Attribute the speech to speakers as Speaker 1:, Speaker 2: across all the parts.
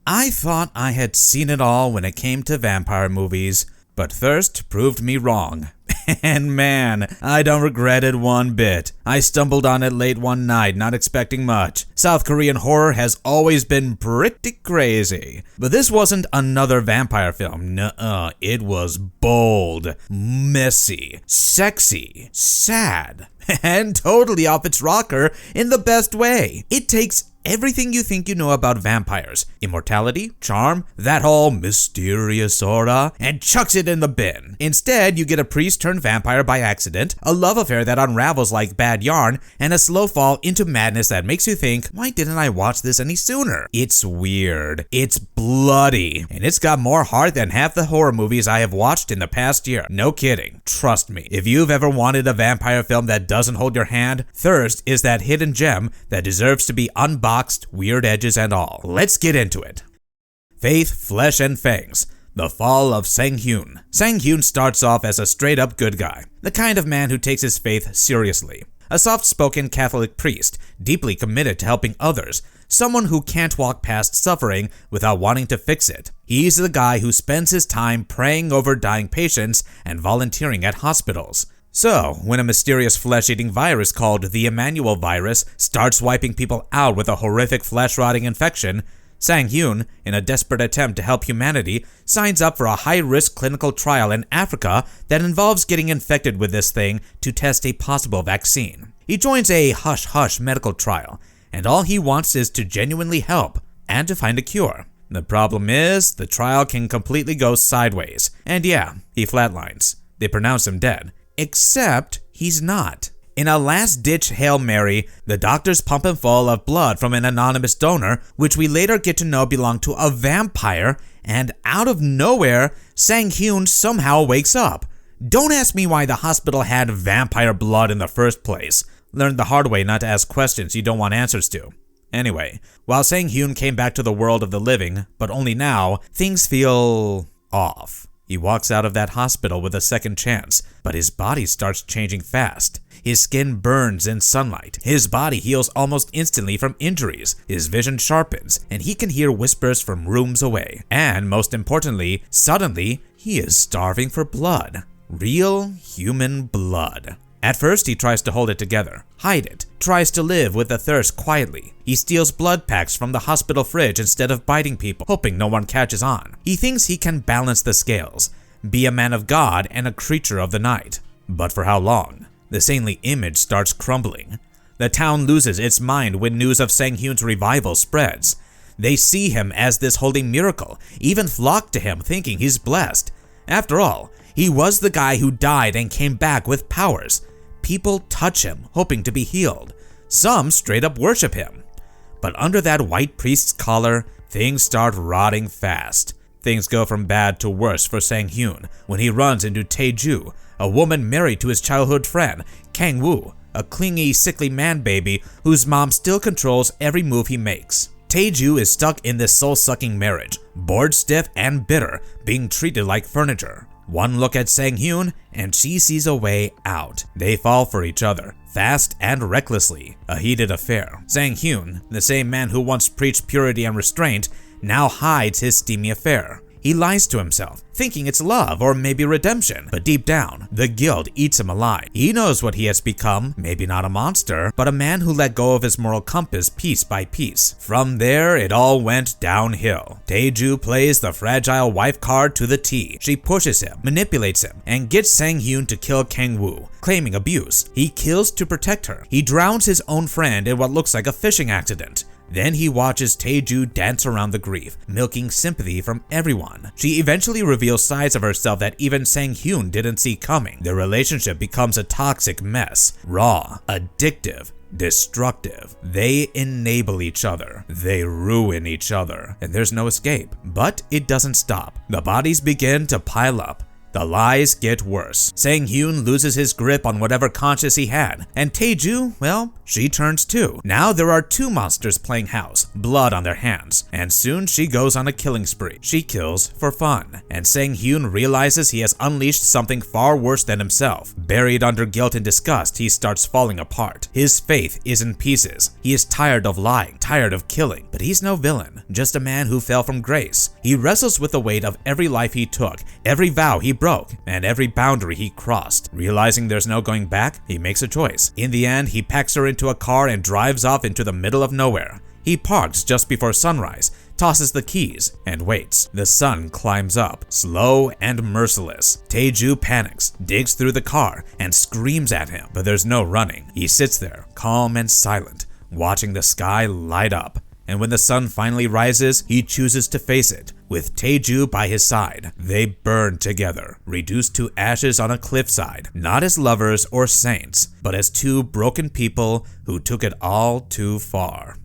Speaker 1: I thought I had seen it all when it came to vampire movies, but Thrist proved me wrong. And man, I don't regret it one bit. I stumbled on it late one night, not expecting much. South Korean horror has always been pretty crazy. But this wasn't another vampire film. Nuh-uh. It was bold, messy, sexy, sad, and totally off its rocker in the best way. It takes everything you think you know about vampires, immortality, charm, that whole mysterious aura, and chucks it in the bin. Instead, you get a priest turned vampire by accident, a love affair that unravels like bad yarn, and a slow fall into madness that makes you think, why didn't I watch this any sooner? It's weird, it's bloody, and it's got more heart than half the horror movies I have watched in the past year. No kidding. Trust me, if you've ever wanted a vampire film that doesn't hold your hand, Thrist is that hidden gem that deserves to be unboxed, weird edges and all. Let's get into it. Faith, Flesh, and Fangs. The Fall of Sang-Hyun. Sang-Hyun starts off as a straight-up good guy, the kind of man who takes his faith seriously. A soft-spoken Catholic priest, deeply committed to helping others, someone who can't walk past suffering without wanting to fix it. He's the guy who spends his time praying over dying patients and volunteering at hospitals. So, when a mysterious flesh-eating virus called the Emmanuel virus starts wiping people out with a horrific flesh-rotting infection, Sang-Hyun, in a desperate attempt to help humanity, signs up for a high-risk clinical trial in Africa that involves getting infected with this thing to test a possible vaccine. He joins a hush-hush medical trial, and all he wants is to genuinely help and to find a cure. The problem is, the trial can completely go sideways, and yeah, he flatlines. They pronounce him dead. Except he's not. In a last-ditch Hail Mary, the doctors pump him full of blood from an anonymous donor, which we later get to know belonged to a vampire, and out of nowhere, Sang-Hyun somehow wakes up. Don't ask me why the hospital had vampire blood in the first place. Learned the hard way not to ask questions you don't want answers to. Anyway, while Sang-Hyun came back to the world of the living, but only now, things feel off. He walks out of that hospital with a second chance, but his body starts changing fast. His skin burns in sunlight, his body heals almost instantly from injuries, his vision sharpens, and he can hear whispers from rooms away. And most importantly, suddenly, he is starving for blood. Real human blood. At first, he tries to hold it together, hide it, tries to live with the thirst quietly. He steals blood packs from the hospital fridge instead of biting people, hoping no one catches on. He thinks he can balance the scales, be a man of God and a creature of the night. But for how long? The saintly image starts crumbling. The town loses its mind when news of Sang-Hyun's revival spreads. They see him as this holy miracle, even flock to him thinking he's blessed. After all, he was the guy who died and came back with powers. People touch him, hoping to be healed. Some straight up worship him. But under that white priest's collar, things start rotting fast. Things go from bad to worse for Sang-Hyun when he runs into Tae-ju, a woman married to his childhood friend, Kang-woo, a clingy, sickly man-baby whose mom still controls every move he makes. Tae-ju is stuck in this soul-sucking marriage, bored stiff and bitter, being treated like furniture. One look at Sang-Hyun, and she sees a way out. They fall for each other, fast and recklessly. A heated affair. Sang-Hyun, the same man who once preached purity and restraint, now hides his steamy affair. He lies to himself, thinking it's love or maybe redemption, but deep down, the guilt eats him alive. He knows what he has become, maybe not a monster, but a man who let go of his moral compass piece by piece. From there, it all went downhill. Tae-ju plays the fragile wife card to the T. She pushes him, manipulates him, and gets Sang-Hyun to kill Kang-woo, claiming abuse. He kills to protect her. He drowns his own friend in what looks like a fishing accident. Then he watches Tae-ju dance around the grief, milking sympathy from everyone. She eventually reveals sides of herself that even Sang-Hyun didn't see coming. Their relationship becomes a toxic mess, raw, addictive, destructive. They enable each other. They ruin each other, and there's no escape. But it doesn't stop. The bodies begin to pile up. The lies get worse. Sang-Hyun loses his grip on whatever conscience he had, and Tae-ju, well, she turns too. Now there are two monsters playing house, blood on their hands, and soon she goes on a killing spree. She kills for fun, and Sang-Hyun realizes he has unleashed something far worse than himself. Buried under guilt and disgust, he starts falling apart. His faith is in pieces. He is tired of lying, tired of killing, but he's no villain, just a man who fell from grace. He wrestles with the weight of every life he took, every vow he broke, and every boundary he crossed. Realizing there's no going back, he makes a choice. In the end, he packs her into a car and drives off into the middle of nowhere. He parks just before sunrise, tosses the keys, and waits. The sun climbs up, slow and merciless. Tae-ju panics, digs through the car, and screams at him, but there's no running. He sits there, calm and silent, watching the sky light up. And when the sun finally rises, he chooses to face it. With Tae-ju by his side, they burn together, reduced to ashes on a cliffside, not as lovers or saints, but as two broken people who took it all too far.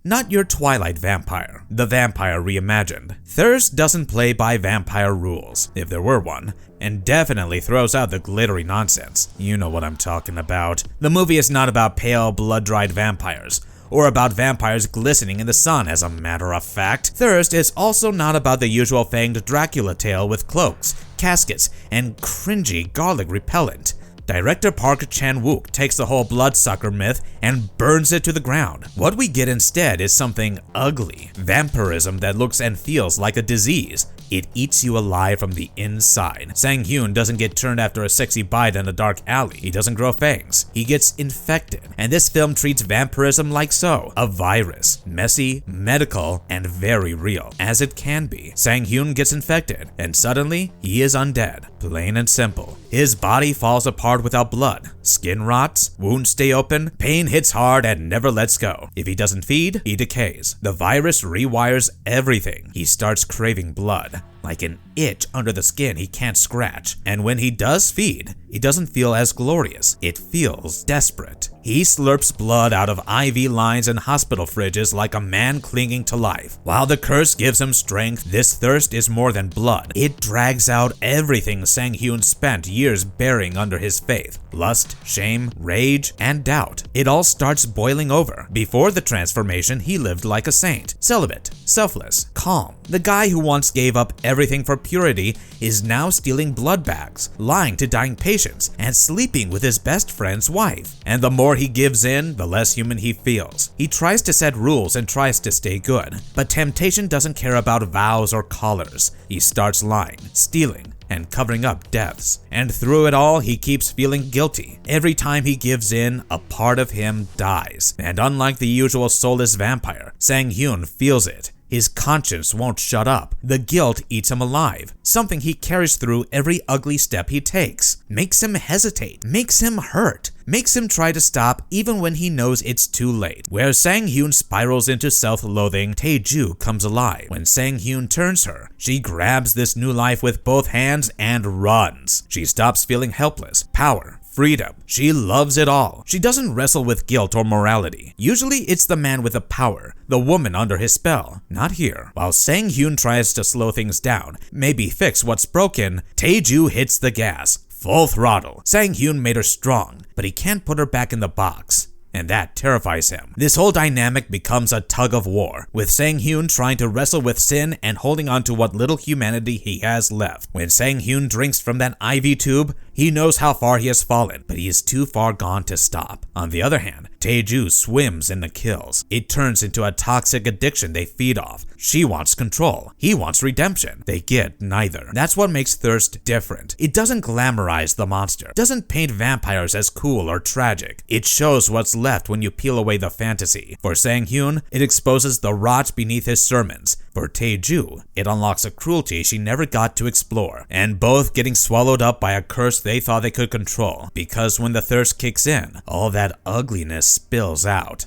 Speaker 1: Not your Twilight vampire, the vampire reimagined. Thirst doesn't play by vampire rules, if there were one, and definitely throws out the glittery nonsense. You know what I'm talking about. The movie is not about pale, blood-dried vampires, or about vampires glistening in the sun, as a matter of fact. Thirst is also not about the usual fanged Dracula tale with cloaks, caskets, and cringy garlic repellent. Director Park Chan-wook takes the whole bloodsucker myth and burns it to the ground. What we get instead is something ugly, vampirism that looks and feels like a disease. It eats you alive from the inside. Sang-Hyun doesn't get turned after a sexy bite in a dark alley. He doesn't grow fangs. He gets infected. And this film treats vampirism like so, a virus. Messy, medical, and very real, as it can be. Sang-Hyun gets infected, and suddenly, he is undead. Plain and simple. His body falls apart without blood. Skin rots, wounds stay open, pain hits hard and never lets go. If he doesn't feed, he decays. The virus rewires everything. He starts craving blood, like an itch under the skin he can't scratch. And when he does feed, it doesn't feel as glorious. It feels desperate. He slurps blood out of IV lines and hospital fridges like a man clinging to life. While the curse gives him strength, this thirst is more than blood. It drags out everything Sang-Hyun spent years burying under his faith. Lust, shame, rage, and doubt. It all starts boiling over. Before the transformation, he lived like a saint. Celibate, selfless, calm. The guy who once gave up everything for purity is now stealing blood bags, lying to dying patients, and sleeping with his best friend's wife. And the more he gives in, the less human he feels. He tries to set rules and tries to stay good, but temptation doesn't care about vows or collars. He starts lying, stealing, and covering up deaths. And through it all, he keeps feeling guilty. Every time he gives in, a part of him dies. And unlike the usual soulless vampire, Sang-Hyun feels it. His conscience won't shut up. The guilt eats him alive, something he carries through every ugly step he takes. Makes him hesitate, makes him hurt, makes him try to stop even when he knows it's too late. Where Sang-Hyun spirals into self-loathing, Tae-ju comes alive. When Sang-Hyun turns her, she grabs this new life with both hands and runs. She stops feeling helpless. Power, freedom. She loves it all. She doesn't wrestle with guilt or morality. Usually it's the man with the power, the woman under his spell. Not here. While Sang-Hyun tries to slow things down, maybe fix what's broken, Tae-ju hits the gas. Full throttle. Sang-Hyun made her strong, but he can't put her back in the box. And that terrifies him. This whole dynamic becomes a tug of war, with Sang-Hyun trying to wrestle with sin and holding on to what little humanity he has left. When Sang-Hyun drinks from that IV tube, he knows how far he has fallen, but he is too far gone to stop. On the other hand, Tae-ju swims in the kills. It turns into a toxic addiction they feed off. She wants control. He wants redemption. They get neither. That's what makes Thirst different. It doesn't glamorize the monster. It doesn't paint vampires as cool or tragic. It shows what's left when you peel away the fantasy. For Sang-Hyun, it exposes the rot beneath his sermons. For Tae-ju, it unlocks a cruelty she never got to explore, and both getting swallowed up by a curse they thought they could control, because when the thirst kicks in, all that ugliness spills out.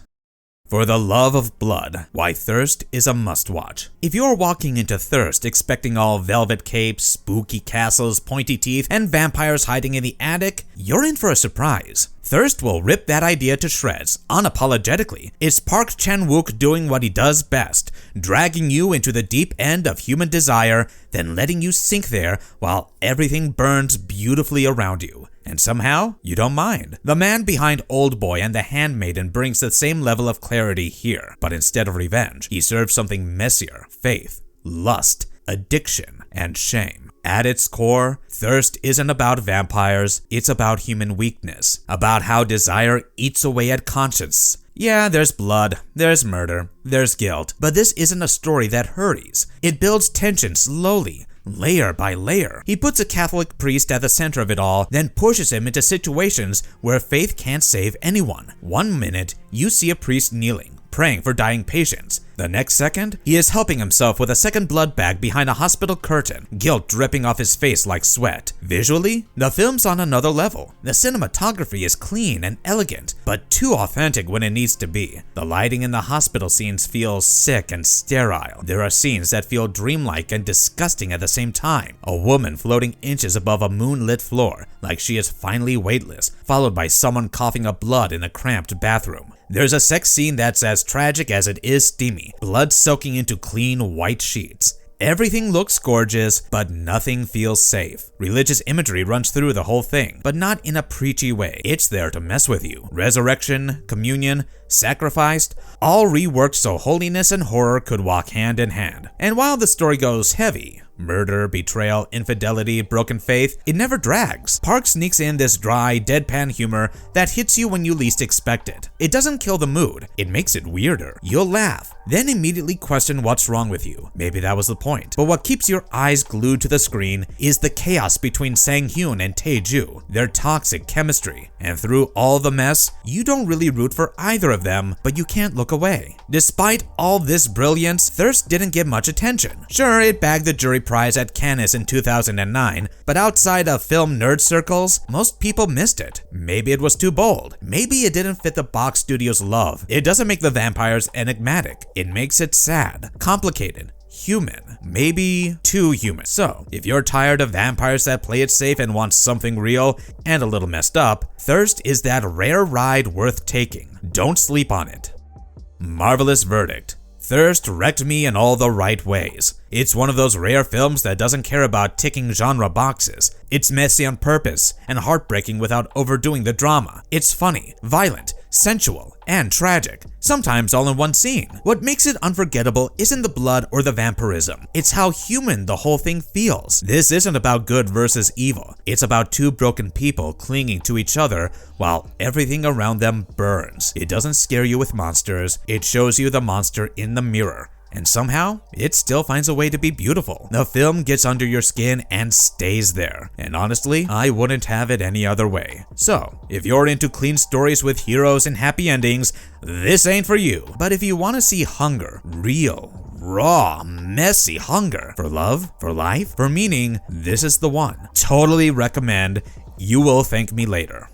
Speaker 1: For the love of blood, why Thirst is a must-watch. If you're walking into Thirst expecting all velvet capes, spooky castles, pointy teeth, and vampires hiding in the attic, you're in for a surprise. Thirst will rip that idea to shreds, unapologetically. It's Park Chan-wook doing what he does best, dragging you into the deep end of human desire, then letting you sink there while everything burns beautifully around you. And somehow, you don't mind. The man behind Oldboy and The Handmaiden brings the same level of clarity here, but instead of revenge, he serves something messier: faith, lust, addiction, and shame. At its core, Thirst isn't about vampires, it's about human weakness, about how desire eats away at conscience. Yeah, there's blood, there's murder, there's guilt, but this isn't a story that hurries. It builds tension slowly, layer by layer. He puts a Catholic priest at the center of it all, then pushes him into situations where faith can't save anyone. One minute, you see a priest kneeling, praying for dying patients. The next second, he is helping himself with a second blood bag behind a hospital curtain, guilt dripping off his face like sweat. Visually, the film's on another level. The cinematography is clean and elegant, but too authentic when it needs to be. The lighting in the hospital scenes feels sick and sterile. There are scenes that feel dreamlike and disgusting at the same time. A woman floating inches above a moonlit floor, like she is finally weightless, followed by someone coughing up blood in a cramped bathroom. There's a sex scene that's as tragic as it is steamy, blood soaking into clean white sheets. Everything looks gorgeous, but nothing feels safe. Religious imagery runs through the whole thing, but not in a preachy way. It's there to mess with you. Resurrection, communion, sacrificed, all reworked so holiness and horror could walk hand in hand. And while the story goes heavy, murder, betrayal, infidelity, broken faith, it never drags. Park sneaks in this dry, deadpan humor that hits you when you least expect it. It doesn't kill the mood, it makes it weirder. You'll laugh, then immediately question what's wrong with you. Maybe that was the point. But what keeps your eyes glued to the screen is the chaos between Sang-Hyun and Tae-ju, their toxic chemistry. And through all the mess, you don't really root for either of them, but you can't look away. Despite all this brilliance, Thirst didn't get much attention. Sure, it bagged the jury prize at Cannes in 2009, but outside of film nerd circles, most people missed it. Maybe it was too bold. Maybe it didn't fit the box studio's love. It doesn't make the vampires enigmatic. It makes it sad, complicated, human, maybe too human. So, if you're tired of vampires that play it safe and want something real and a little messed up, Thirst is that rare ride worth taking. Don't sleep on it. Marvelous verdict. Thirst wrecked me in all the right ways. It's one of those rare films that doesn't care about ticking genre boxes. It's messy on purpose and heartbreaking without overdoing the drama. It's funny, violent, sensual, and tragic, sometimes all in one scene. What makes it unforgettable isn't the blood or the vampirism. It's how human the whole thing feels. This isn't about good versus evil. It's about two broken people clinging to each other while everything around them burns. It doesn't scare you with monsters. It shows you the monster in the mirror. And somehow, it still finds a way to be beautiful. The film gets under your skin and stays there. And honestly, I wouldn't have it any other way. So, if you're into clean stories with heroes and happy endings, this ain't for you. But if you want to see hunger, real, raw, messy hunger, for love, for life, for meaning, this is the one. Totally recommend. You will thank me later.